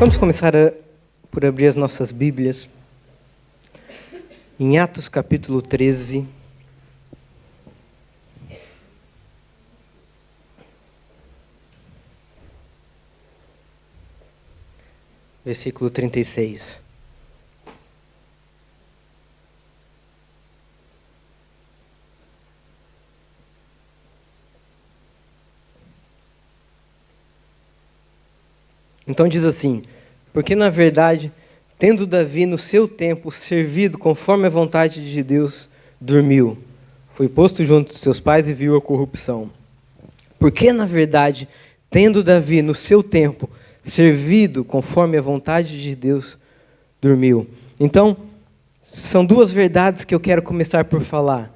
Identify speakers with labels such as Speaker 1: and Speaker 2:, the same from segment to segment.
Speaker 1: Vamos começar por abrir as nossas Bíblias em Atos capítulo 13. Versículo 36. Então diz assim: porque na verdade, tendo Davi no seu tempo servido conforme a vontade de Deus, dormiu. Foi posto junto de seus pais e viu a corrupção. Porque na verdade, tendo Davi no seu tempo servido conforme a vontade de Deus, dormiu. Então, são duas verdades que eu quero começar por falar.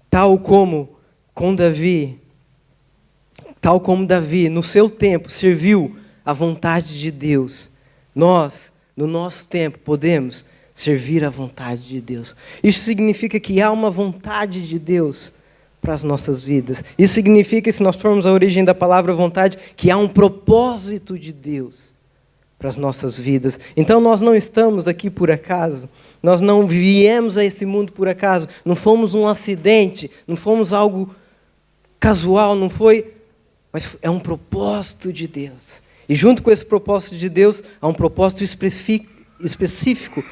Speaker 1: Tal como Davi, no seu tempo, serviu a vontade de Deus, nós, no nosso tempo, podemos servir a vontade de Deus. Isso significa que há uma vontade de Deus para as nossas vidas. Isso significa, se nós formos à origem da palavra vontade, que há um propósito de Deus para as nossas vidas. Então nós não estamos aqui por acaso, nós não viemos a esse mundo por acaso, não fomos um acidente, não fomos algo casual, não foi, mas é um propósito de Deus. E junto com esse propósito de Deus, há um propósito específico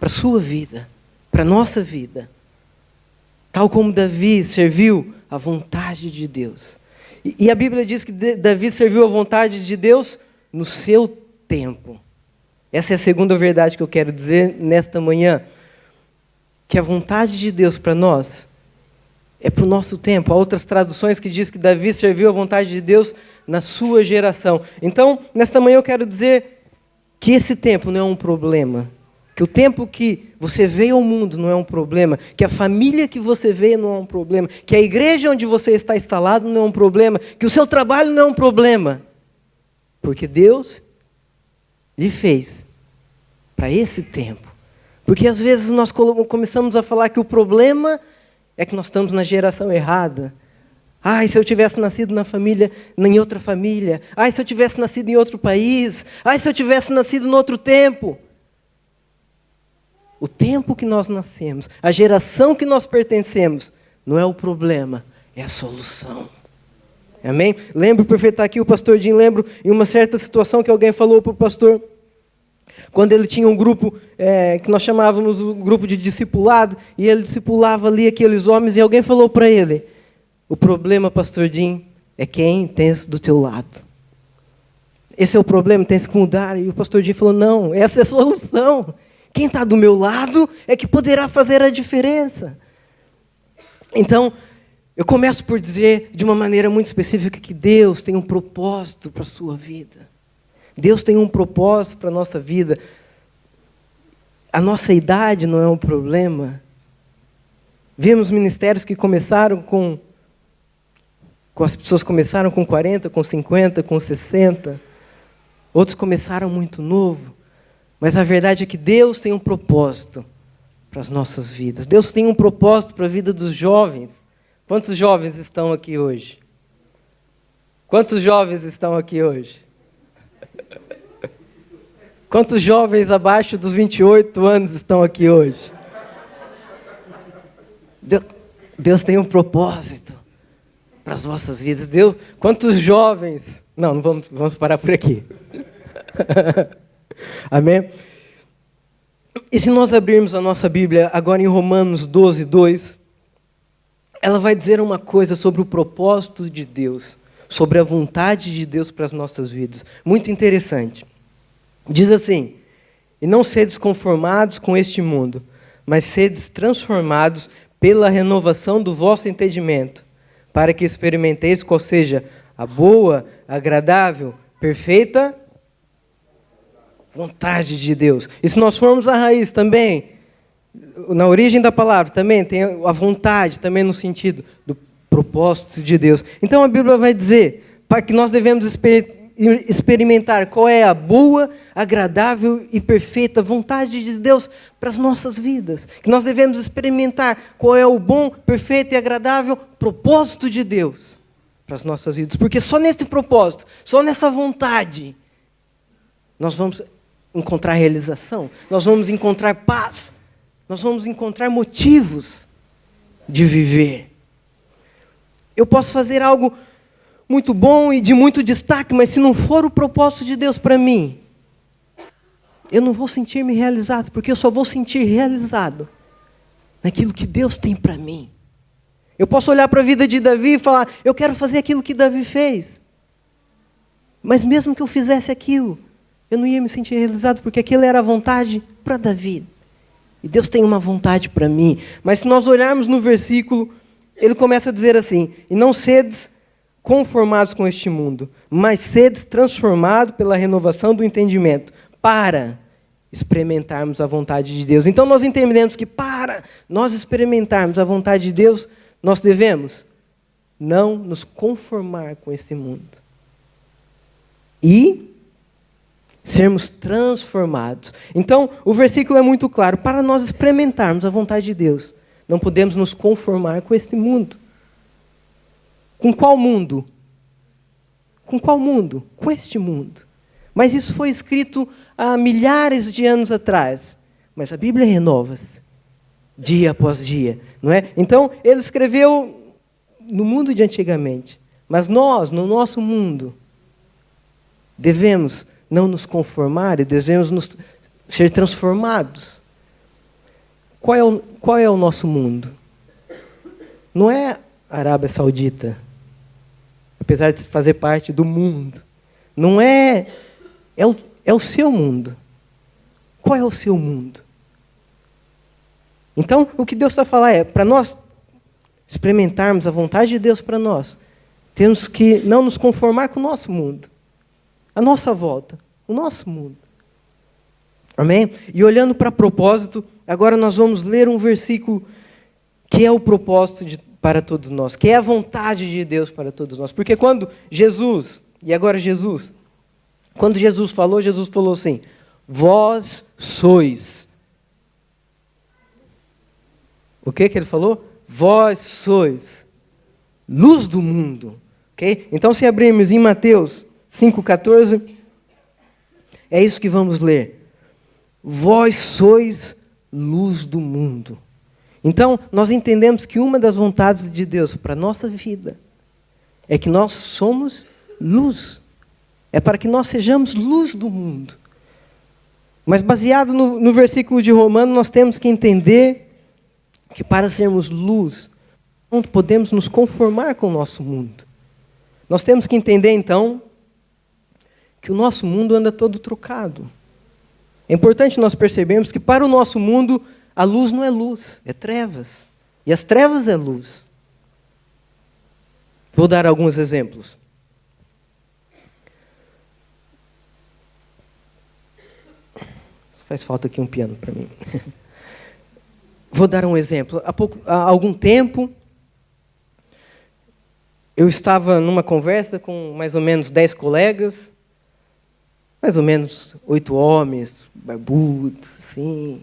Speaker 1: para a sua vida, para a nossa vida. Tal como Davi serviu a vontade de Deus. E a Bíblia diz que Davi serviu a vontade de Deus no seu tempo. Essa é a segunda verdade que eu quero dizer nesta manhã. Que a vontade de Deus para nós é para o nosso tempo. Há outras traduções que diz que Davi serviu a vontade de Deus na sua geração. Então, nesta manhã eu quero dizer que esse tempo não é um problema. Que o tempo que você veio ao mundo não é um problema. Que a família que você veio não é um problema. Que a igreja onde você está instalado não é um problema. Que o seu trabalho não é um problema. Porque Deus lhe fez para esse tempo. Porque às vezes nós começamos a falar que o problema é que nós estamos na geração errada. Ai, se eu tivesse nascido em outra família. Ai, se eu tivesse nascido em outro país. Ai, se eu tivesse nascido em outro tempo. O tempo que nós nascemos, a geração que nós pertencemos, não é o problema, é a solução. Amém? Lembro, por estar aqui, o pastor Jim, lembro em uma certa situação que alguém falou para o pastor, quando ele tinha um grupo que nós chamávamos o grupo de discipulado, e ele discipulava ali aqueles homens, e alguém falou para ele: o problema, pastor Jim, é quem tem do teu lado. Esse é o problema, tem que mudar. E o pastor Jim falou: não, essa é a solução. Quem está do meu lado é que poderá fazer a diferença. Então, eu começo por dizer de uma maneira muito específica que Deus tem um propósito para a sua vida. Deus tem um propósito para a nossa vida. A nossa idade não é um problema. Vemos ministérios que começaram com as pessoas começaram com 40, com 50, com 60. Outros começaram muito novo. Mas a verdade é que Deus tem um propósito para as nossas vidas. Deus tem um propósito para a vida dos jovens. Quantos jovens estão aqui hoje? Quantos jovens estão aqui hoje? Quantos jovens abaixo dos 28 anos estão aqui hoje? Deus tem um propósito para as vossas vidas. Quantos jovens... Não vamos parar por aqui. Amém? E se nós abrirmos a nossa Bíblia agora em Romanos 12, 2, ela vai dizer uma coisa sobre o propósito de Deus, sobre a vontade de Deus para as nossas vidas. Muito interessante. Diz assim: e não sedes conformados com este mundo, mas sedes transformados pela renovação do vosso entendimento, para que experimenteis qual seja a boa, agradável, perfeita vontade de Deus. E se nós formos à raiz também, na origem da palavra, também tem a vontade, também no sentido do propósito de Deus. Então a Bíblia vai dizer para que nós devemos experimentar qual é a boa, agradável e perfeita vontade de Deus para as nossas vidas. Que nós devemos experimentar qual é o bom, perfeito e agradável propósito de Deus para as nossas vidas. Porque só nesse propósito, só nessa vontade, nós vamos encontrar realização, nós vamos encontrar paz, nós vamos encontrar motivos de viver. Eu posso fazer algo muito bom e de muito destaque, mas se não for o propósito de Deus para mim, eu não vou sentir-me realizado, porque eu só vou sentir realizado naquilo que Deus tem para mim. Eu posso olhar para a vida de Davi e falar, eu quero fazer aquilo que Davi fez. Mas mesmo que eu fizesse aquilo, eu não ia me sentir realizado, porque aquilo era a vontade para Davi. E Deus tem uma vontade para mim. Mas se nós olharmos no versículo, ele começa a dizer assim, e não sedes conformados com este mundo, mas sedes transformados pela renovação do entendimento, para experimentarmos a vontade de Deus. Então nós entendemos que para nós experimentarmos a vontade de Deus, nós devemos não nos conformar com esse mundo. E sermos transformados. Então, o versículo é muito claro. Para nós experimentarmos a vontade de Deus, não podemos nos conformar com este mundo. Com qual mundo? Com qual mundo? Com este mundo. Mas isso foi escrito há milhares de anos atrás. Mas a Bíblia renova-se dia após dia, não é? Então, ele escreveu no mundo de antigamente. Mas nós, no nosso mundo, devemos não nos conformar e devemos ser transformados. Qual é o nosso mundo? Não é a Arábia Saudita, apesar de fazer parte do mundo. Não é... É o seu mundo. Qual é o seu mundo? Então, o que Deus está falando é, para nós experimentarmos a vontade de Deus para nós, temos que não nos conformar com o nosso mundo. A nossa volta, o nosso mundo. Amém? E olhando para propósito, agora nós vamos ler um versículo que é o propósito para todos nós, que é a vontade de Deus para todos nós. Porque quando Jesus, e agora Jesus, quando Jesus falou assim, vós sois. O que ele falou? Vós sois luz do mundo. Okay? Então, se abrirmos em Mateus 5,14, é isso que vamos ler. Vós sois luz do mundo. Então, nós entendemos que uma das vontades de Deus para a nossa vida é que nós somos luz. É para que nós sejamos luz do mundo. Mas baseado no versículo de Romanos, nós temos que entender que para sermos luz, não podemos nos conformar com o nosso mundo. Nós temos que entender, então, que o nosso mundo anda todo trocado. É importante nós percebermos que para o nosso mundo, a luz não é luz, é trevas. E as trevas é luz. Vou dar alguns exemplos. Faz falta aqui um piano para mim. Vou dar um exemplo. Há algum tempo, eu estava numa conversa com mais ou menos 10 colegas, mais ou menos 8 homens, barbudos, assim,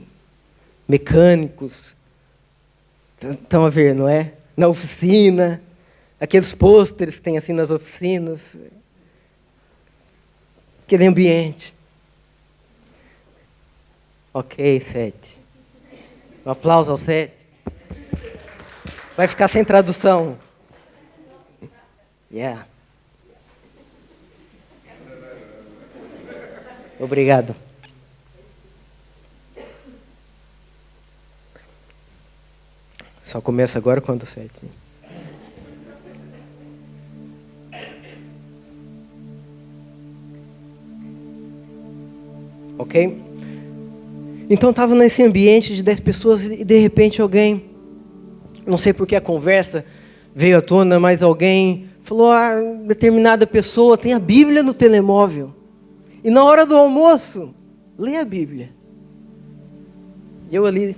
Speaker 1: mecânicos. Estão a ver, não é? Na oficina, aqueles pôsteres que tem assim nas oficinas, aquele ambiente. Ok, 7. Um aplauso ao 7. Vai ficar sem tradução. Yeah. Obrigado. Só começa agora quando o 7. Ok? Então estava nesse ambiente de 10 pessoas e de repente alguém, não sei por que a conversa veio à tona, mas alguém falou, determinada pessoa tem a Bíblia no telemóvel. E na hora do almoço, lê a Bíblia. E eu ali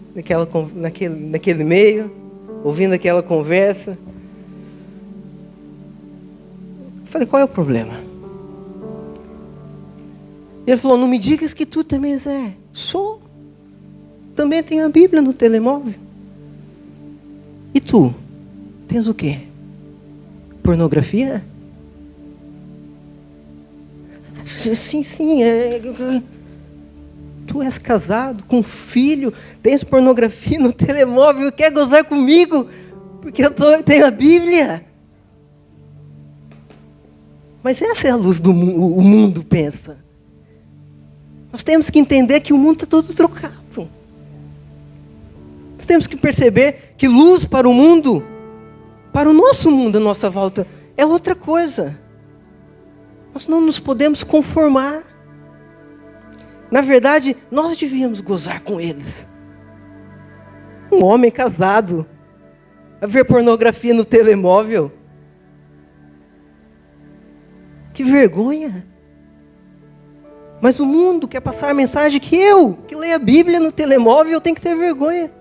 Speaker 1: naquele meio, ouvindo aquela conversa, falei, qual é o problema? E ele falou, não me digas que tu também és. Sou. Também tenho a Bíblia no telemóvel. E tu? Tens o quê? Pornografia? sim. Tu és casado, com filho, tens pornografia no telemóvel, quer gozar comigo, porque tenho a Bíblia. Mas essa é a luz do mundo, o mundo pensa. Nós temos que entender que o mundo está todo trocado. Nós temos que perceber que luz para o mundo, para o nosso mundo à nossa volta, é outra coisa. Nós não nos podemos conformar. Na verdade, nós devíamos gozar com eles. Um homem casado a ver pornografia no telemóvel. Que vergonha. Mas o mundo quer passar a mensagem que eu, que leio a Bíblia no telemóvel, tenho que ter vergonha.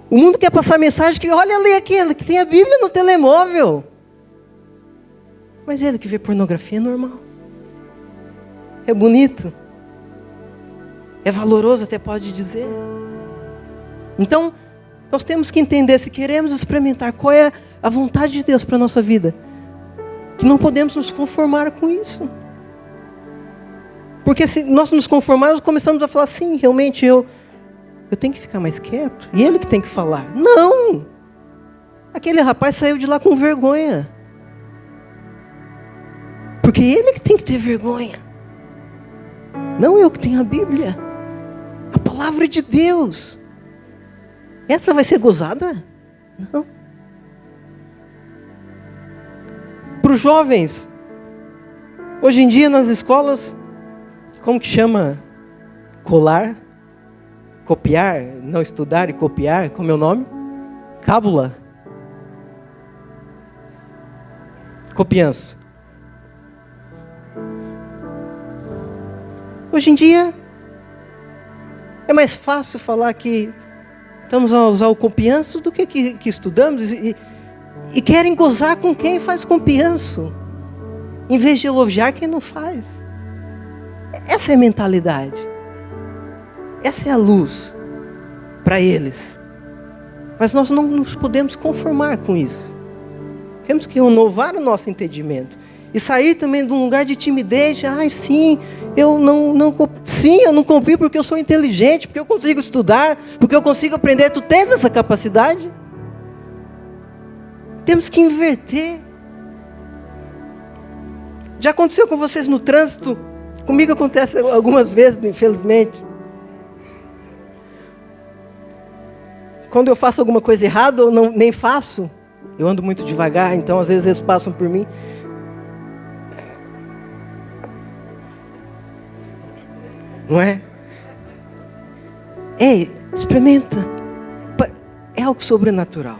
Speaker 1: O mundo quer passar a mensagem que, olha ali aquele que tem a Bíblia no telemóvel. Mas ele que vê pornografia é normal. É bonito. É valoroso, até pode dizer. Então, nós temos que entender, se queremos experimentar qual é a vontade de Deus para a nossa vida, que não podemos nos conformar com isso. Porque se nós nos conformarmos, começamos a falar, sim, realmente eu tenho que ficar mais quieto. E ele que tem que falar. Não! Aquele rapaz saiu de lá com vergonha. Porque ele que tem que ter vergonha. Não eu que tenho a Bíblia. A palavra de Deus. Essa vai ser gozada? Não. Para os jovens, hoje em dia nas escolas, como que chama? Colar? Copiar? Não estudar e copiar? Como é o nome? Cábula. Copianço. Hoje em dia, é mais fácil falar que estamos a usar o copianço do que estudamos e querem gozar com quem faz copianço, em vez de elogiar quem não faz. Essa é a mentalidade. Essa é a luz para eles. Mas nós não nos podemos conformar com isso. Temos que renovar o nosso entendimento. E sair também de um lugar de timidez. Sim, eu não confio porque eu sou inteligente, porque eu consigo estudar, porque eu consigo aprender. Tu tens essa capacidade? Temos que inverter. Já aconteceu com vocês no trânsito? Comigo acontece algumas vezes, infelizmente. Quando eu faço alguma coisa errada, ou nem faço, eu ando muito devagar, então às vezes eles passam por mim. Não é? Ei, experimenta. É algo sobrenatural.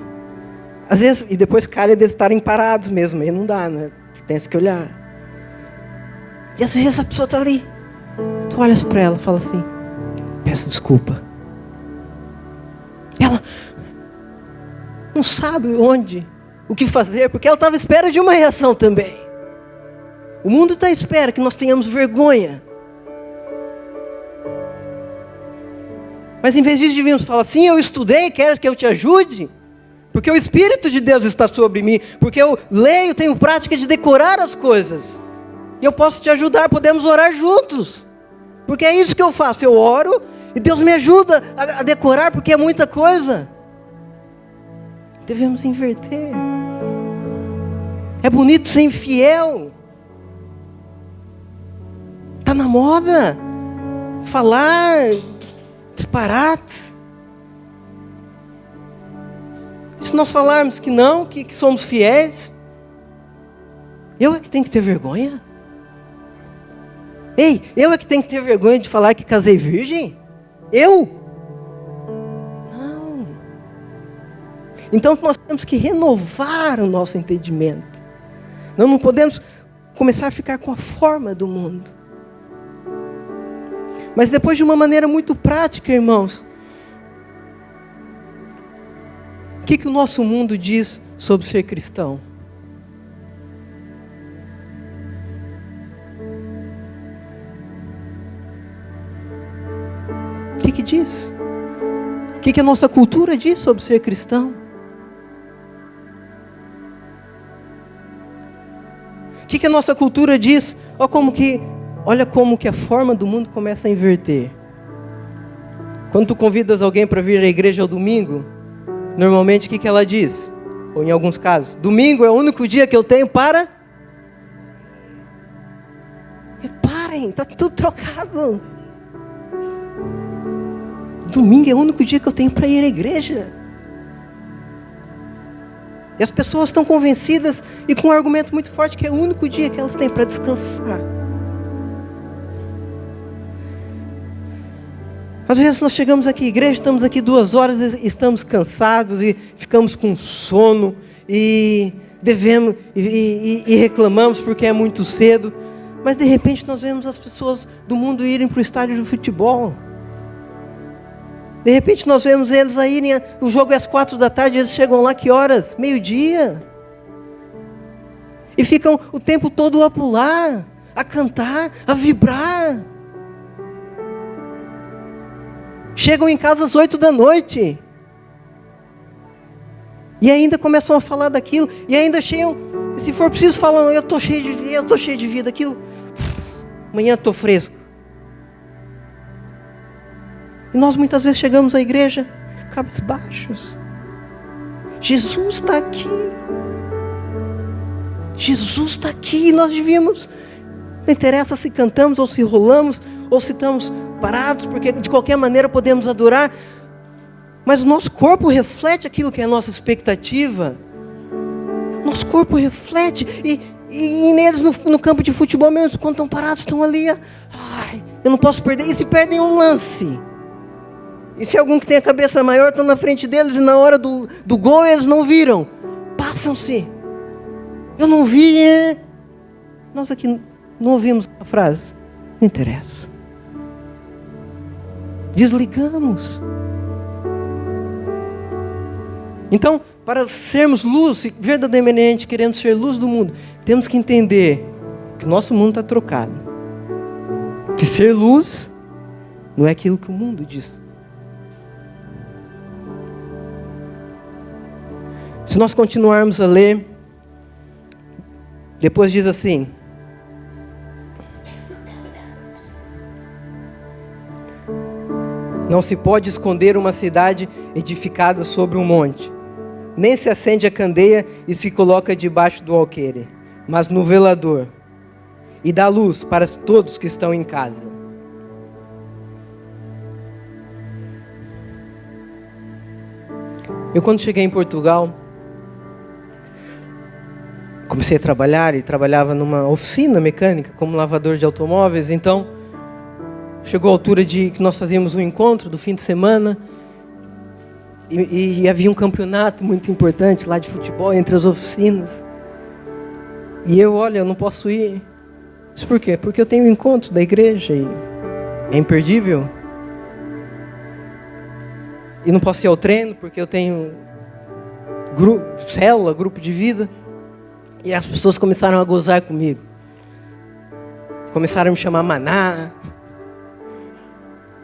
Speaker 1: Às vezes, e depois calha de estarem parados mesmo, aí não dá, né? Tem que olhar. E às vezes a pessoa está ali. Tu olhas para ela e fala assim, peço desculpa. Ela não sabe o que fazer, porque ela estava à espera de uma reação também. O mundo está à espera que nós tenhamos vergonha. Mas em vez disso, devíamos falar assim, eu estudei, queres que eu te ajude? Porque o Espírito de Deus está sobre mim, porque eu leio, tenho prática de decorar as coisas. E eu posso te ajudar, podemos orar juntos. Porque é isso que eu faço, eu oro e Deus me ajuda a decorar, porque é muita coisa. Devemos inverter. É bonito ser infiel. Está na moda falar disparate. E se nós falarmos que não, que somos fiéis, eu é que tenho que ter vergonha? Ei, eu é que tenho que ter vergonha de falar que casei virgem? Eu? Não. Então nós temos que renovar o nosso entendimento. Não podemos começar a ficar com a forma do mundo. Mas depois, de uma maneira muito prática, irmãos, o que o nosso mundo diz sobre ser cristão? O que diz? O que a nossa cultura diz sobre ser cristão? que a nossa cultura diz? Olha como que a forma do mundo começa a inverter. Quando tu convidas alguém para vir à igreja ao domingo, normalmente o que ela diz? Ou em alguns casos, domingo é o único dia que eu tenho para... Reparem, está tudo trocado. Domingo é o único dia que eu tenho para ir à igreja. E as pessoas estão convencidas e com um argumento muito forte que é o único dia que elas têm para descansar. Às vezes nós chegamos aqui à igreja, estamos aqui 2 horas, estamos cansados e ficamos com sono e devemos e reclamamos porque é muito cedo. Mas de repente nós vemos as pessoas do mundo irem para o estádio de futebol. De repente nós vemos eles a irem, o jogo é às 4 da tarde, eles chegam lá que horas? 12:00. E ficam o tempo todo a pular, a cantar, a vibrar. Chegam em casa às 8 da noite. E ainda começam a falar daquilo. E ainda cheiam, se for preciso, falam, eu estou cheio de vida, aquilo. Amanhã estou fresco. E nós muitas vezes chegamos à igreja cabisbaixos. Jesus está aqui. Jesus está aqui. E nós devíamos, não interessa se cantamos ou se rolamos, ou se estamos parados, porque de qualquer maneira podemos adorar. Mas o nosso corpo reflete aquilo que é a nossa expectativa. Nosso corpo reflete. E neles no campo de futebol mesmo, quando estão parados, estão ali. Ai, eu não posso perder. E se perdem um lance? E se algum que tem a cabeça maior estão na frente deles e na hora do gol eles não viram? Passam-se. Eu não vi. Nós aqui não ouvimos a frase. Não interessa. Desligamos. Então, para sermos luz, se verdadeiramente queremos ser luz do mundo, temos que entender que o nosso mundo está trocado. Que ser luz não é aquilo que o mundo diz. Se nós continuarmos a ler, depois diz assim: não se pode esconder uma cidade edificada sobre um monte, nem se acende a candeia e se coloca debaixo do alqueire, mas no velador, e dá luz para todos que estão em casa. Eu, quando cheguei em Portugal, comecei a trabalhar e trabalhava numa oficina mecânica como lavador de automóveis. Então chegou a altura de que nós fazíamos um encontro do fim de semana e havia um campeonato muito importante lá de futebol entre as oficinas. E eu não posso ir. Mas por quê? Porque eu tenho um encontro da igreja e é imperdível. E não posso ir ao treino porque eu tenho célula, grupo de vida. E as pessoas começaram a gozar comigo. Começaram a me chamar maná.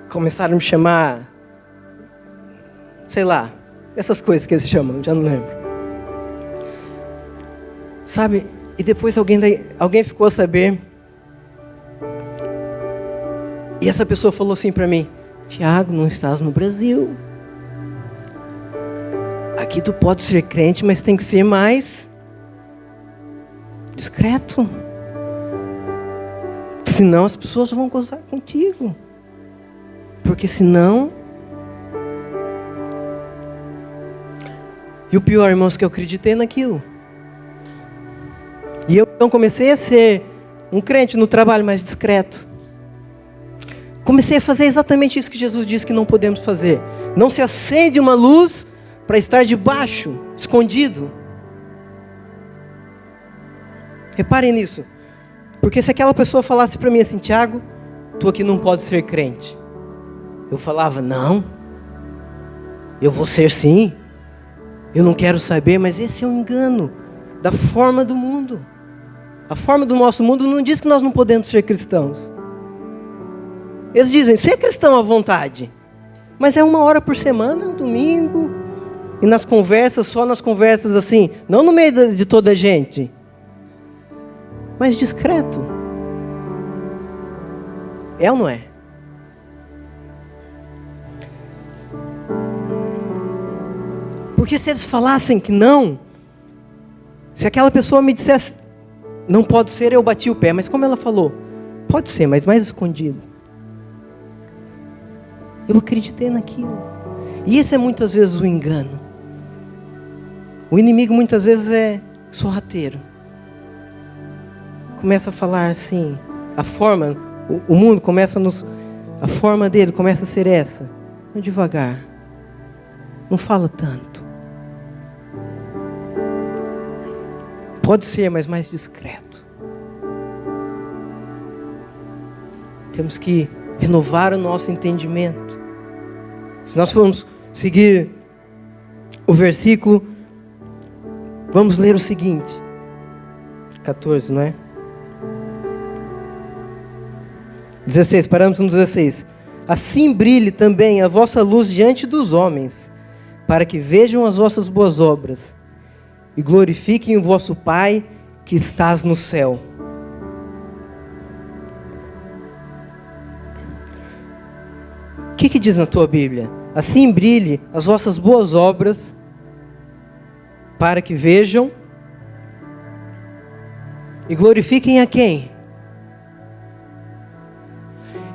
Speaker 1: Começaram a me chamar, sei lá, essas coisas que eles chamam, já não lembro. Sabe? E depois alguém ficou a saber. E essa pessoa falou assim para mim: Tiago, não estás no Brasil. Aqui tu pode ser crente, mas tem que ser mais discreto. Senão as pessoas vão gozar contigo. Porque senão... E o pior, irmãos, que eu acreditei naquilo. E eu então comecei a ser um crente no trabalho mais discreto. Comecei a fazer exatamente isso que Jesus disse que não podemos fazer. Não se acende uma luz para estar debaixo, escondido. Reparem nisso. Porque se aquela pessoa falasse para mim assim: Tiago, tu aqui não pode ser crente. Eu falava: não, eu vou ser sim. Eu não quero saber, mas esse é um engano da forma do mundo. A forma do nosso mundo não diz que nós não podemos ser cristãos. Eles dizem: ser cristão à vontade. Mas é 1 hora por semana, domingo. E nas conversas, só nas conversas assim, não no meio de toda a gente. mais discreto. É ou não é? Porque se eles falassem que não, se aquela pessoa me dissesse, não pode ser, eu bati o pé. Mas como ela falou, pode ser, mas mais escondido. Eu acreditei naquilo. E esse é muitas vezes o engano. O inimigo muitas vezes é sorrateiro. Começa a falar assim, a forma, o mundo começa a forma dele começa a ser essa. Não devagar. Não fala tanto. Pode ser, mas mais discreto. Temos que renovar o nosso entendimento. Se nós formos seguir o versículo, vamos ler o seguinte. 14, não é? 16, paramos no 16. Assim brilhe também a vossa luz diante dos homens, para que vejam as vossas boas obras e glorifiquem o vosso Pai que estás no céu. O que diz na tua Bíblia? Assim brilhe as vossas boas obras, para que vejam e glorifiquem a quem?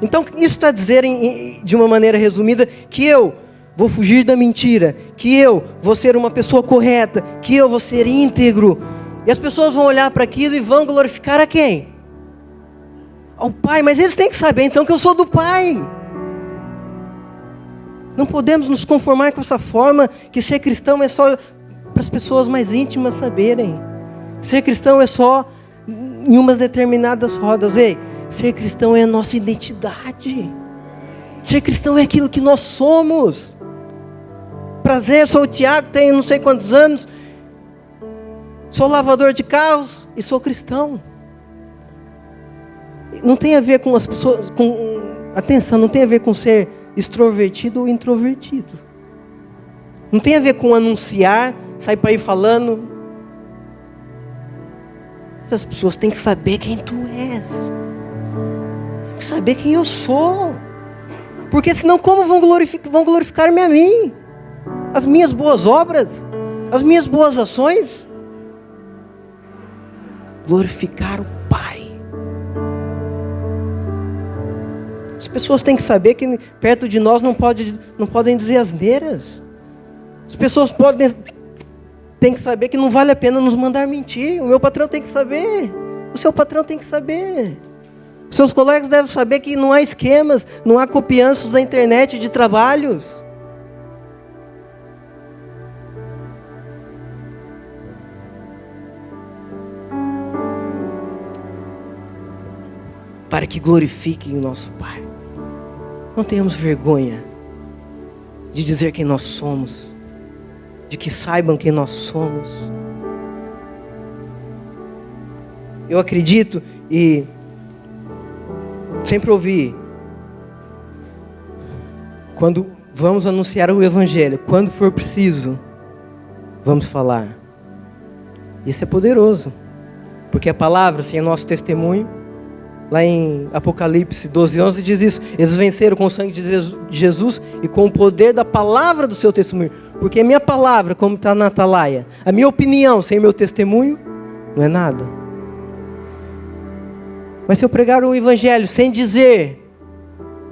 Speaker 1: Então isso está a dizer, de uma maneira resumida, que eu vou fugir da mentira, que eu vou ser uma pessoa correta, que eu vou ser íntegro. E as pessoas vão olhar para aquilo e vão glorificar a quem? Ao Pai. Mas eles têm que saber então que eu sou do Pai. Não podemos nos conformar com essa forma, que ser cristão é só para as pessoas mais íntimas saberem. Ser cristão é só em umas determinadas rodas. Ei, ser cristão é a nossa identidade. Ser cristão é aquilo que nós somos. Prazer, sou o Tiago, tenho não sei quantos anos, sou lavador de carros e sou cristão. Não tem a ver com as pessoas, atenção, não tem a ver com ser extrovertido ou introvertido. Não tem a ver com anunciar, sair para ir falando. As pessoas têm que saber quem tu és. Tem que saber quem eu sou. Porque senão como vão glorificar-me a mim? As minhas boas obras? As minhas boas ações? Glorificar o Pai. As pessoas têm que saber que perto de nós não podem dizer asneiras. As pessoas têm que saber que não vale a pena nos mandar mentir. O meu patrão tem que saber. O seu patrão tem que saber. Os seus colegas devem saber que não há esquemas, não há copianças da internet de trabalhos. Para que glorifiquem o nosso Pai. Não tenhamos vergonha de dizer quem nós somos, de que saibam quem nós somos. Eu acredito e sempre ouvi, quando vamos anunciar o Evangelho, quando for preciso, vamos falar. Isso é poderoso, porque a palavra, sem o nosso testemunho, lá em Apocalipse 12:11 diz isso. Eles venceram com o sangue de Jesus e com o poder da palavra do seu testemunho. Porque a minha palavra, como está na Atalaia, a minha opinião sem meu testemunho, não é nada. Mas se eu pregar o Evangelho sem dizer,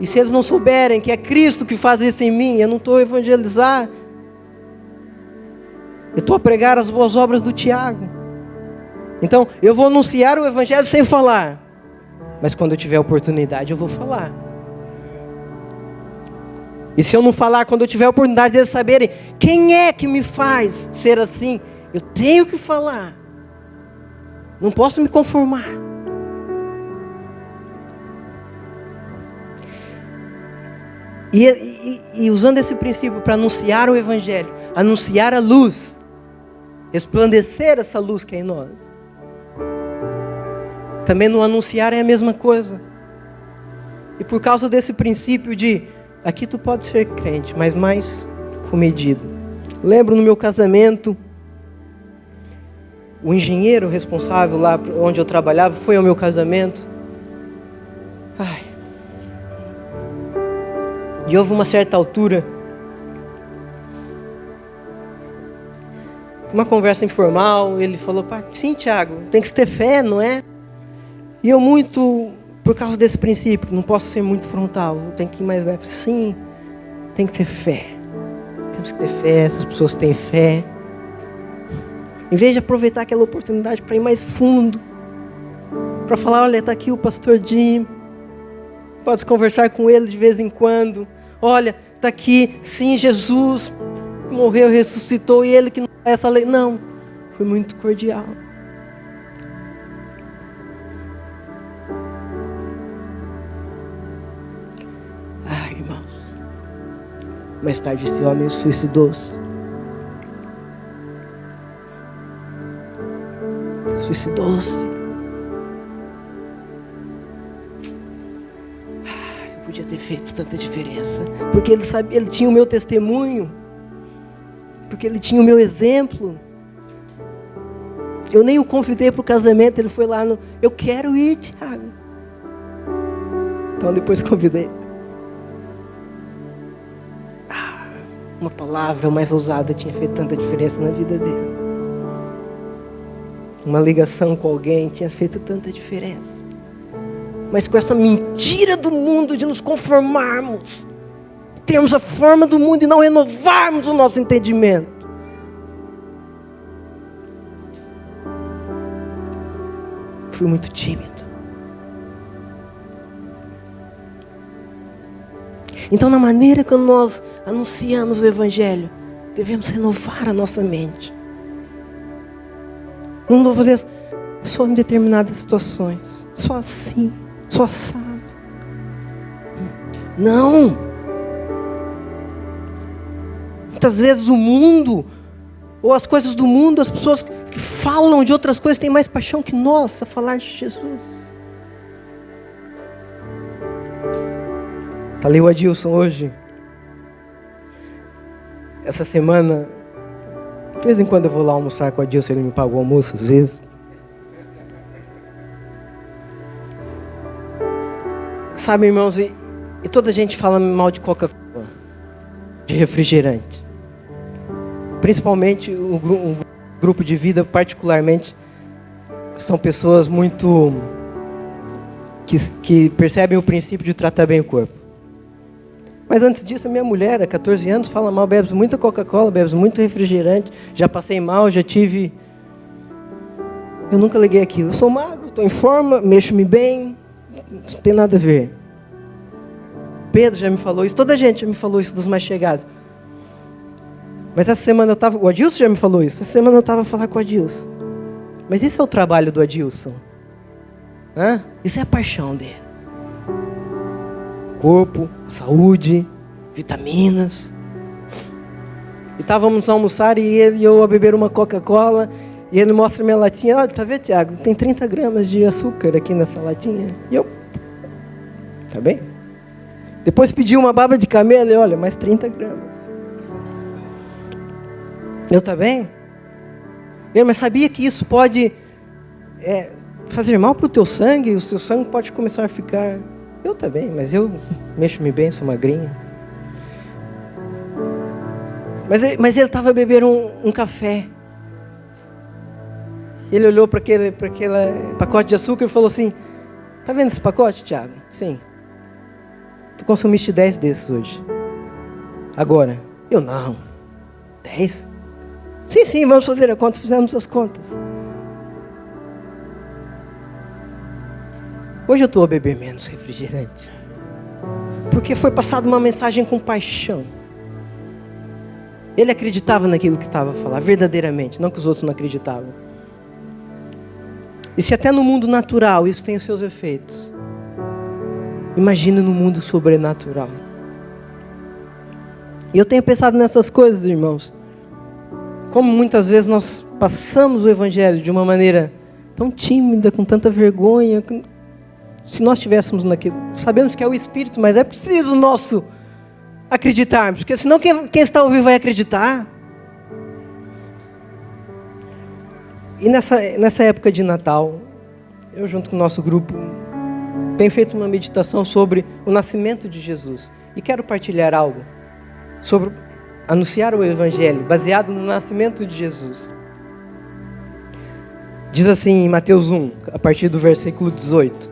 Speaker 1: e se eles não souberem que é Cristo que faz isso em mim, eu não estou a evangelizar. Eu estou a pregar as boas obras do Tiago. Então, eu vou anunciar o Evangelho sem falar. Mas quando eu tiver oportunidade, eu vou falar. E se eu não falar, quando eu tiver oportunidade de eles saberem quem é que me faz ser assim, eu tenho que falar. Não posso me conformar. E usando esse princípio para anunciar o Evangelho, anunciar a luz, resplandecer essa luz que é em nós. Também no anunciar é a mesma coisa. E por causa desse princípio de, aqui tu pode ser crente, mas mais comedido. Lembro no meu casamento, o engenheiro responsável lá onde eu trabalhava foi ao meu casamento. Ai. E houve uma certa altura, uma conversa informal, ele falou, sim, Tiago, tem que ter fé, não é? E eu muito, por causa desse princípio, não posso ser muito frontal, tem que ir mais leve. Sim, tem que ter fé. Temos que ter fé, essas pessoas têm fé. Em vez de aproveitar aquela oportunidade para ir mais fundo, para falar, olha, está aqui o pastor Jim, pode conversar com ele de vez em quando. Olha, está aqui, sim, Jesus morreu, ressuscitou, e ele que não é essa lei. Não, foi muito cordial. Ai, irmãos, mais tarde esse homem suicidou-se. Eu podia ter feito tanta diferença, porque ele sabia, ele tinha o meu testemunho, porque ele tinha o meu exemplo. Eu nem o convidei para o casamento, ele foi lá eu quero ir, Tiago. Então depois convidei. Uma palavra mais ousada tinha feito tanta diferença na vida dele. Uma ligação com alguém tinha feito tanta diferença. Mas com essa mentira do mundo de nos conformarmos, termos a forma do mundo e não renovarmos o nosso entendimento. Fui muito tímido. Então, na maneira que nós anunciamos o Evangelho, devemos renovar a nossa mente. Não vou fazer só em determinadas situações, só assim, só assado. Não! Muitas vezes o mundo, ou as coisas do mundo, as pessoas que falam de outras coisas têm mais paixão que nós a falar de Jesus. Está ali o Adilson hoje. Essa semana, de vez em quando eu vou lá almoçar com o Adilson, ele me paga o almoço às vezes. Sabe, irmãos, e toda a gente fala mal de Coca-Cola, de refrigerante. Principalmente o grupo de vida, particularmente, são pessoas muito que percebem o princípio de tratar bem o corpo. Mas antes disso, a minha mulher, há 14 anos, fala mal, bebe muita Coca-Cola, bebe muito refrigerante, já passei mal, já tive... Eu nunca liguei aquilo. Eu sou magro, estou em forma, mexo-me bem, não tem nada a ver. Pedro já me falou isso, toda a gente já me falou isso dos mais chegados. Mas essa semana eu estava... O Adilson já me falou isso. Essa semana eu estava a falar com o Adilson. Mas esse é o trabalho do Adilson. Isso é a paixão dele. Corpo, saúde, vitaminas. E estávamos a almoçar e ele e eu a beber uma Coca-Cola. E ele mostra minha latinha. Olha, tá vendo, Tiago? Tem 30 gramas de açúcar aqui nessa latinha. E eu... Tá bem? Depois pedi uma baba de camelo e olha, mais 30 gramas. Eu, tá bem? Mas sabia que isso pode fazer mal para o teu sangue? O seu sangue pode começar a ficar... Eu também, mas eu mexo-me bem, sou magrinho. Mas ele estava bebendo um café. Ele olhou para aquele pacote de açúcar e falou assim, tá vendo esse pacote, Tiago? Sim. Tu consumiste 10 desses hoje. Agora. Eu não. 10? Sim, vamos fazer a conta, fizemos as contas. Hoje eu estou a beber menos refrigerante. Porque foi passada uma mensagem com paixão. Ele acreditava naquilo que estava a falar, verdadeiramente, não que os outros não acreditavam. E se até no mundo natural isso tem os seus efeitos, imagina no mundo sobrenatural. E eu tenho pensado nessas coisas, irmãos. Como muitas vezes nós passamos o Evangelho de uma maneira tão tímida, com tanta vergonha. Se nós estivéssemos naquilo, sabemos que é o Espírito, mas é preciso nosso acreditarmos, porque senão quem está ao vivo vai acreditar. E nessa época de Natal, eu junto com o nosso grupo, tenho feito uma meditação sobre o nascimento de Jesus. E quero partilhar algo sobre anunciar o Evangelho, baseado no nascimento de Jesus. Diz assim em Mateus 1, a partir do versículo 18.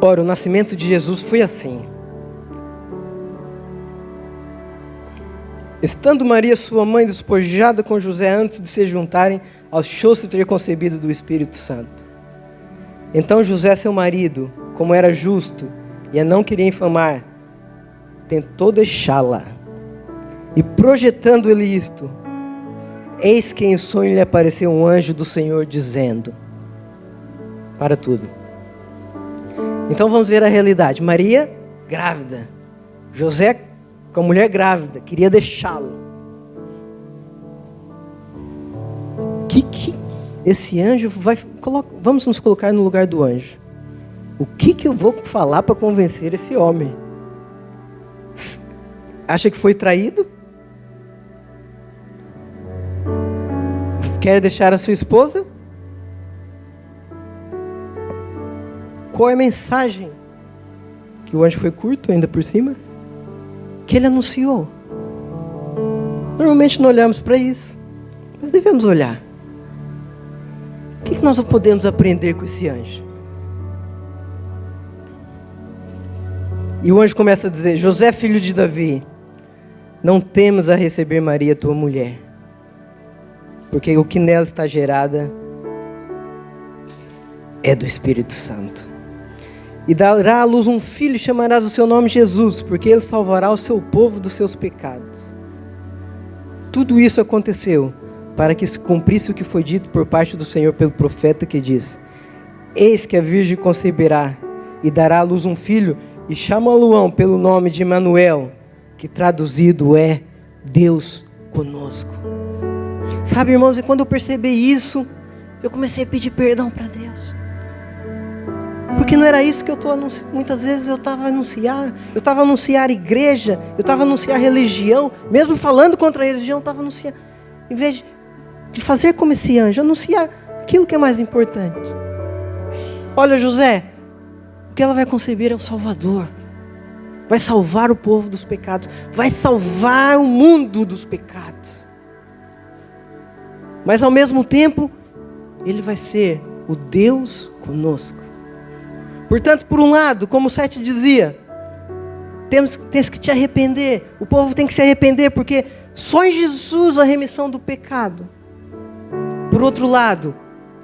Speaker 1: Ora, o nascimento de Jesus foi assim. Estando Maria, sua mãe, despojada com José antes de se juntarem, achou-se ter concebido do Espírito Santo. Então José, seu marido, como era justo e a não queria infamar, tentou deixá-la. E projetando ele isto, eis que em sonho lhe apareceu um anjo do Senhor dizendo: para tudo. Então vamos ver a realidade. Maria, grávida. José, com a mulher grávida, queria deixá-lo. Que esse anjo vai... Vamos nos colocar no lugar do anjo. O que eu vou falar para convencer esse homem? Acha que foi traído? Quer deixar a sua esposa? Qual é a mensagem? Que o anjo foi curto ainda por cima? Que ele anunciou. Normalmente não olhamos para isso, mas devemos olhar. O que nós podemos aprender com esse anjo? E o anjo começa a dizer: José, filho de Davi, não temas a receber Maria, tua mulher, porque o que nela está gerada é do Espírito Santo. E dará à luz um filho, e chamarás o seu nome Jesus, porque ele salvará o seu povo dos seus pecados. Tudo isso aconteceu para que se cumprisse o que foi dito por parte do Senhor pelo profeta, que diz: eis que a virgem conceberá e dará à luz um filho, e chama-lo-ão pelo nome de Emanuel, que traduzido é Deus conosco. Sabe, irmãos, e quando eu percebi isso, eu comecei a pedir perdão para Deus. Porque não era isso que eu estou anunciando. Muitas vezes eu estava a anunciar igreja, eu estava a anunciar religião, mesmo falando contra a religião, eu estava anunciando, em vez de fazer como esse anjo, anunciar aquilo que é mais importante. Olha, José, o que ela vai conceber é o Salvador, vai salvar o povo dos pecados, vai salvar o mundo dos pecados, mas ao mesmo tempo, ele vai ser o Deus conosco. Portanto, por um lado, como o 7 dizia, tens que te arrepender. O povo tem que se arrepender, porque só em Jesus a remissão do pecado. Por outro lado,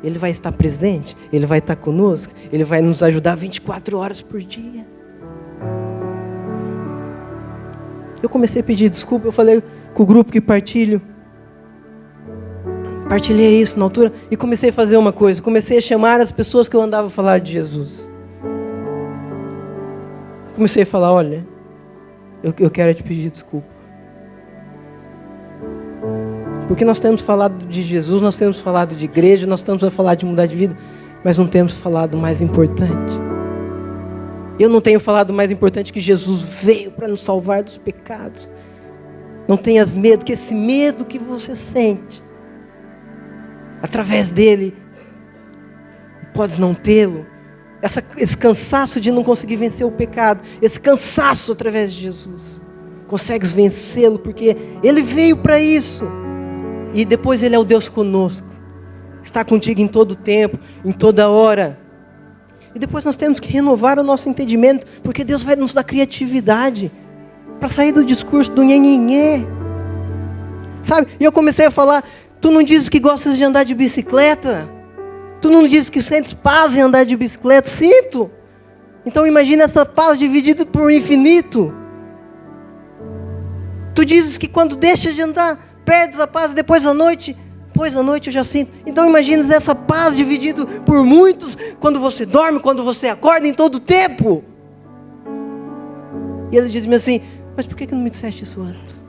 Speaker 1: Ele vai estar presente, Ele vai estar conosco, Ele vai nos ajudar 24 horas por dia. Eu comecei a pedir desculpa, eu falei com o grupo que partilhei isso na altura, e comecei a fazer uma coisa, comecei a chamar as pessoas que eu andava a falar de Jesus. Comecei a falar: olha, eu quero te pedir desculpa. Porque nós temos falado de Jesus, nós temos falado de igreja, nós estamos a falar de mudar de vida, mas não temos falado o mais importante. Eu não tenho falado o mais importante, que Jesus veio para nos salvar dos pecados. Não tenhas medo, que esse medo que você sente, através dele, podes não tê-lo. Esse cansaço de não conseguir vencer o pecado, esse cansaço através de Jesus, consegues vencê-lo, porque Ele veio para isso. E depois Ele é o Deus conosco, está contigo em todo tempo, em toda hora. E depois nós temos que renovar o nosso entendimento, porque Deus vai nos dar criatividade para sair do discurso do nhenhenhé. Sabe, e eu comecei a falar: tu não dizes que gostas de andar de bicicleta? Tu não dizes que sentes paz em andar de bicicleta? Sinto. Então imagina essa paz dividida por infinito. Tu dizes que quando deixas de andar, perdes a paz, depois à noite eu já sinto. Então imagina essa paz dividida por muitos, quando você dorme, quando você acorda, em todo o tempo. E ele diz-me assim: mas por que não me disseste isso antes?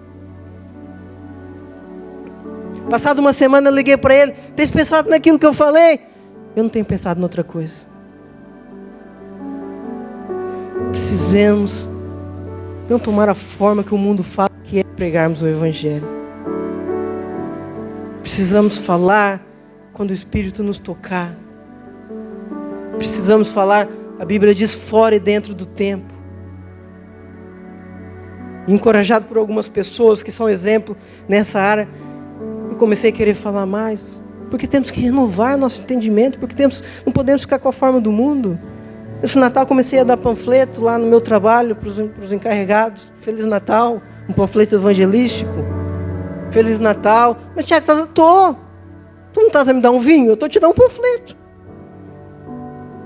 Speaker 1: Passada uma semana eu liguei para ele: tens pensado naquilo que eu falei? Eu não tenho pensado em outra coisa. precisamos não tomar a forma que o mundo fala que é pregarmos o Evangelho. Precisamos falar quando o Espírito nos tocar. Precisamos falar, a Bíblia diz, fora e dentro do tempo. Encorajado por algumas pessoas que são exemplo nessa área, eu comecei a querer falar mais. Porque temos que renovar nosso entendimento, porque não podemos ficar com a forma do mundo. Esse Natal comecei a dar panfleto lá no meu trabalho para os encarregados. Feliz Natal, um panfleto evangelístico. Feliz Natal. Mas Tiago, tu não estás a me dar um vinho? Eu estou te dando um panfleto.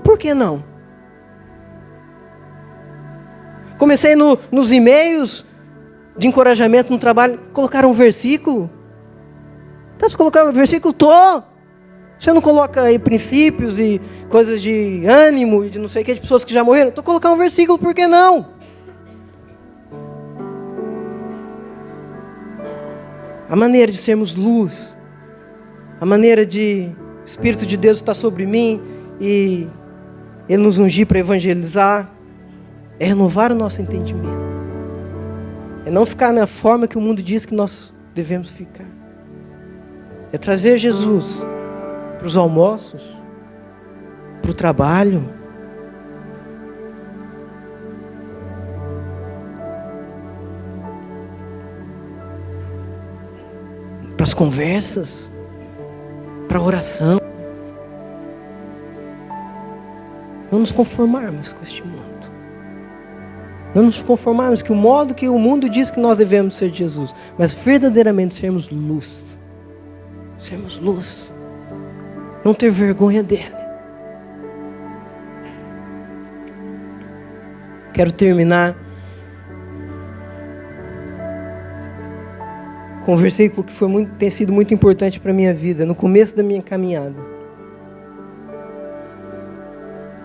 Speaker 1: Por que não? Comecei nos e-mails de encorajamento no trabalho, colocar um versículo. Está colocando um versículo? Você não coloca aí princípios e coisas de ânimo e de não sei o que, de pessoas que já morreram? Estou colocando um versículo, por que não? A maneira de sermos luz, a maneira de o Espírito de Deus estar sobre mim e Ele nos ungir para evangelizar, é renovar o nosso entendimento. É não ficar na forma que o mundo diz que nós devemos ficar. É trazer Jesus para os almoços, para o trabalho. Para as conversas, para a oração. Não nos conformarmos com este mundo. Não nos conformarmos com o modo que o mundo diz que nós devemos ser de Jesus, mas verdadeiramente sermos luz. Sermos luz. Não ter vergonha dele. Quero terminar com um versículo que tem sido muito importante para a minha vida, no começo da minha caminhada.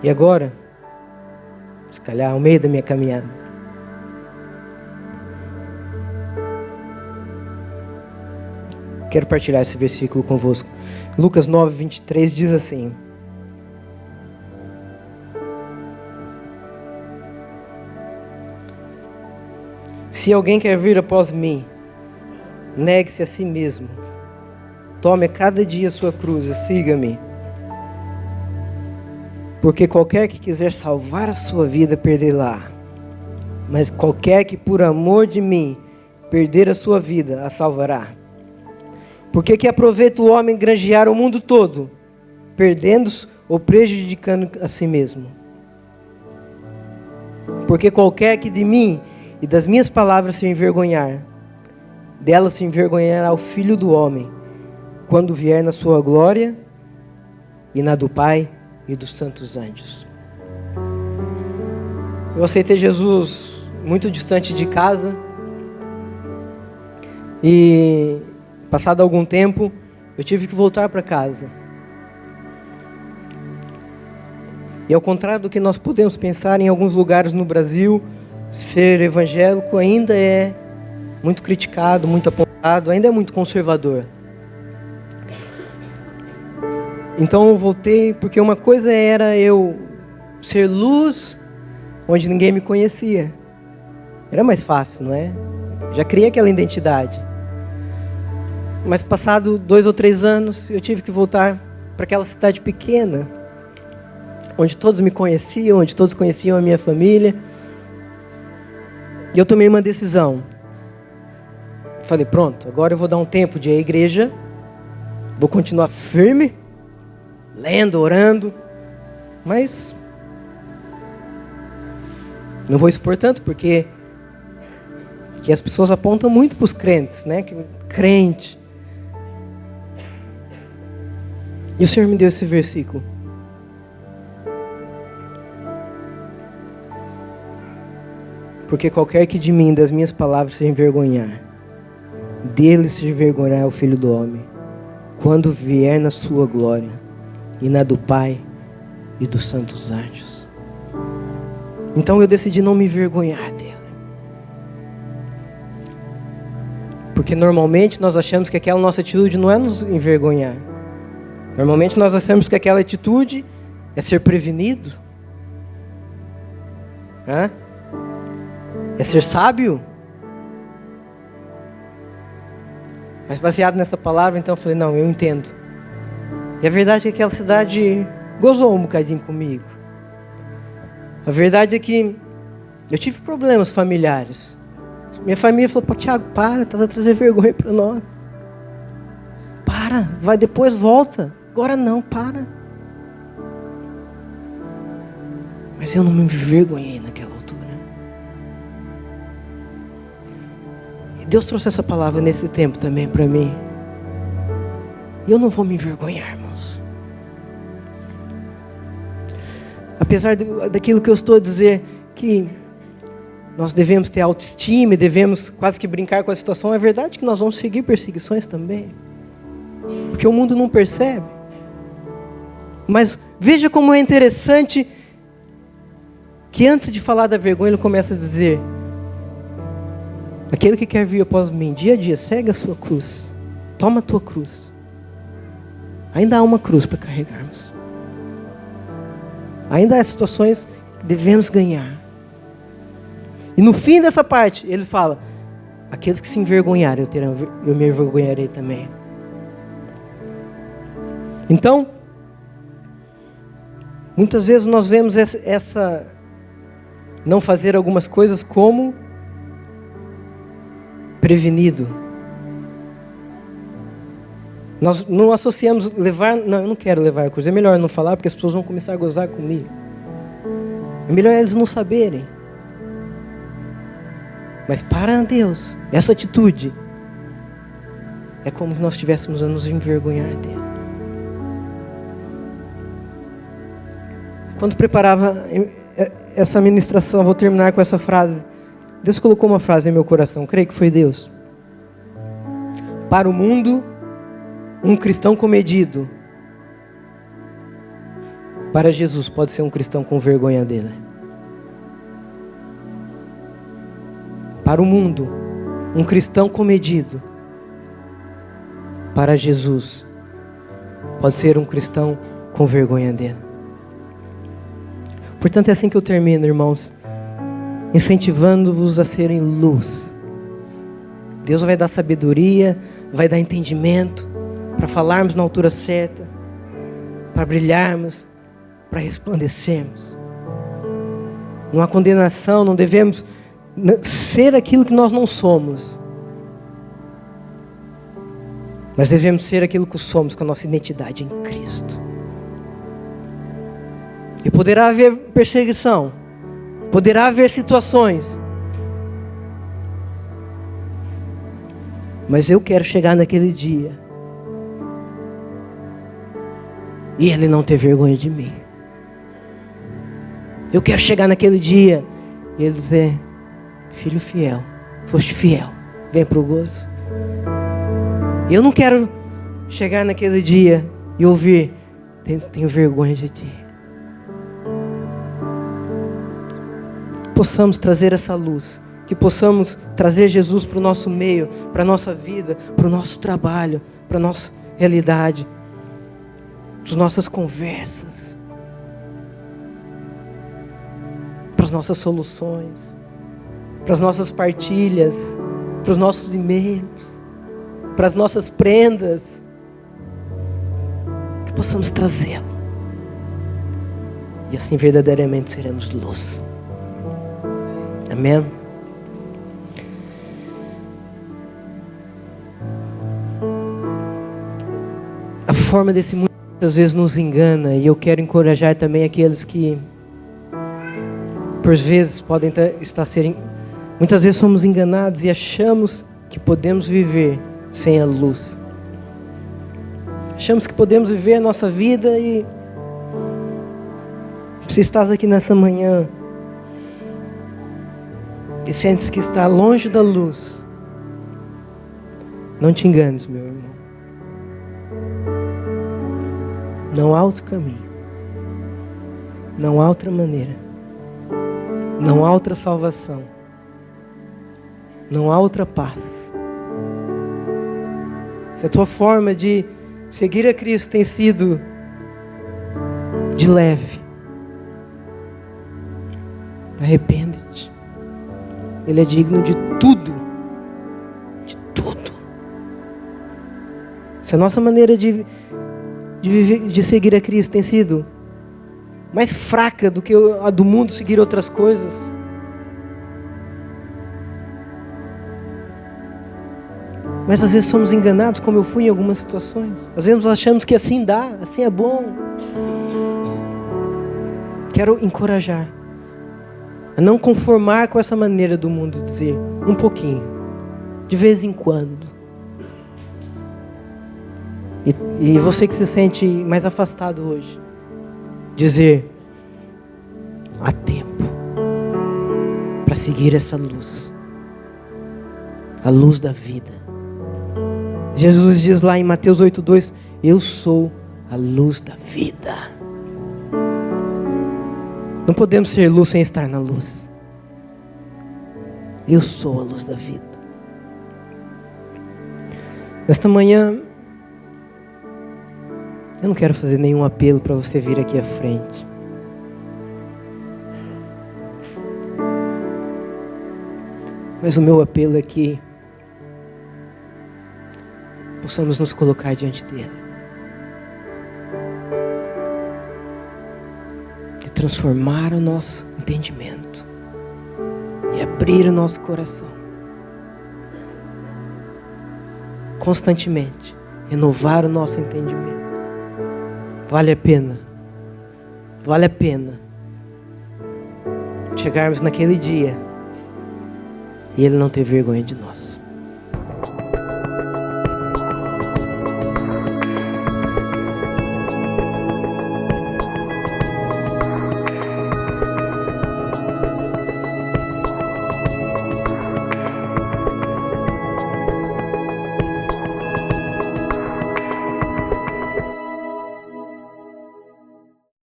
Speaker 1: E agora, se calhar ao meio da minha caminhada. Quero partilhar esse versículo convosco. Lucas 9, 23 diz assim: se alguém quer vir após mim, negue-se a si mesmo, tome a cada dia a sua cruz e siga-me. Porque qualquer que quiser salvar a sua vida, perdê-la. Mas qualquer que por amor de mim perder a sua vida, a salvará. Porque que aproveita o homem granjear o mundo todo, perdendo-se ou prejudicando a si mesmo? Porque qualquer que de mim e das minhas palavras se envergonhar, dela se envergonhará o Filho do Homem, quando vier na sua glória e na do Pai e dos santos anjos. Eu aceitei Jesus muito distante de casa e passado algum tempo, eu tive que voltar para casa. E ao contrário do que nós podemos pensar, em alguns lugares no Brasil, ser evangélico ainda é muito criticado, muito apontado, ainda é muito conservador. Então eu voltei, porque uma coisa era eu ser luz onde ninguém me conhecia. Era mais fácil, não é? Já criei aquela identidade. Mas passado 2 ou 3 anos, eu tive que voltar para aquela cidade pequena, onde todos me conheciam, onde todos conheciam a minha família. E eu tomei uma decisão. Falei, pronto, agora eu vou dar um tempo de ir à igreja, vou continuar firme, lendo, orando, mas não vou expor tanto, porque as pessoas apontam muito para os crentes, né? Que crente. E o Senhor me deu esse versículo. Porque qualquer que de mim, das minhas palavras, se envergonhar, dele se envergonhará o Filho do Homem, quando vier na sua glória, e na do Pai e dos santos anjos. Então eu decidi não me envergonhar dele. Porque normalmente nós achamos que aquela nossa atitude não é nos envergonhar. Normalmente nós achamos que aquela atitude é ser prevenido. É ser sábio? Mas baseado nessa palavra, então eu falei, não, eu entendo. E a verdade é que aquela cidade gozou um bocadinho comigo. A verdade é que eu tive problemas familiares. Minha família falou, pô, Tiago, para, estás a trazer vergonha para nós. Para, vai depois, volta. Agora não, para. Mas eu não me envergonhei naquela altura. E Deus trouxe essa palavra nesse tempo também para mim. E eu não vou me envergonhar, irmãos. Apesar daquilo que eu estou a dizer, que nós devemos ter autoestima, devemos quase que brincar com a situação, é verdade que nós vamos seguir perseguições também. Porque o mundo não percebe. Mas veja como é interessante que antes de falar da vergonha, ele começa a dizer: aquele que quer vir após mim, dia a dia, segue a sua cruz. Toma a tua cruz. Ainda há uma cruz para carregarmos. Ainda há situações que devemos ganhar. E no fim dessa parte, ele fala: aqueles que se envergonharem, eu me envergonharei também. Então, muitas vezes nós vemos essa não fazer algumas coisas como prevenido. Nós não associamos levar, não, eu não quero levar a cruz. É melhor não falar, porque as pessoas vão começar a gozar comigo. É melhor eles não saberem. Mas para Deus, essa atitude é como se nós estivéssemos a nos envergonhar dele. Quando preparava essa ministração, vou terminar com essa frase. Deus colocou uma frase em meu coração, creio que foi Deus. Para o mundo, um cristão comedido. Para Jesus, pode ser um cristão com vergonha dele. Para o mundo, um cristão comedido. Para Jesus, pode ser um cristão com vergonha dele. Portanto, é assim que eu termino, irmãos, incentivando-vos a serem luz. Deus vai dar sabedoria, vai dar entendimento, para falarmos na altura certa, para brilharmos, para resplandecermos. Não há condenação, não devemos ser aquilo que nós não somos. Mas devemos ser aquilo que somos com a nossa identidade em Cristo. E poderá haver perseguição, poderá haver situações. Mas eu quero chegar naquele dia e Ele não ter vergonha de mim. Eu quero chegar naquele dia e Ele dizer: filho fiel, foste fiel, vem para o gozo. Eu não quero chegar naquele dia e ouvir: tenho vergonha de ti. Possamos trazer essa luz, que possamos trazer Jesus para o nosso meio, para a nossa vida, para o nosso trabalho, para a nossa realidade, para as nossas conversas, para as nossas soluções, para as nossas partilhas, para os nossos e-mails, para as nossas prendas, que possamos trazê-lo, e assim verdadeiramente seremos luz. Amém? A forma desse mundo muitas vezes nos engana, e eu quero encorajar também aqueles que por vezes podem estar serem, muitas vezes somos enganados e achamos que podemos viver sem a luz. Achamos que podemos viver a nossa vida e se estás aqui nessa manhã e sentes que está longe da luz, não te enganes, meu irmão. Não há outro caminho. Não há outra maneira. Não há outra salvação. Não há outra paz. Se a tua forma de seguir a Cristo tem sido de leve, arrepende-te. Ele é digno de tudo. De tudo. Se a nossa maneira de viver, de seguir a Cristo tem sido mais fraca do que a do mundo seguir outras coisas, mas às vezes somos enganados, como eu fui em algumas situações. Às vezes nós achamos que assim dá, assim é bom. Quero encorajar a não conformar com essa maneira do mundo dizer, um pouquinho, de vez em quando. E você que se sente mais afastado hoje, dizer, há tempo para seguir essa luz, a luz da vida. Jesus diz lá em Mateus 8:2, eu sou a luz da vida. Não podemos ser luz sem estar na luz. Eu sou a luz da vida. Nesta manhã, eu não quero fazer nenhum apelo para você vir aqui à frente. Mas o meu apelo é que possamos nos colocar diante dele. De transformar o nosso entendimento. E abrir o nosso coração. Constantemente. Renovar o nosso entendimento. Vale a pena. Vale a pena. Chegarmos naquele dia. E ele não ter vergonha de nós.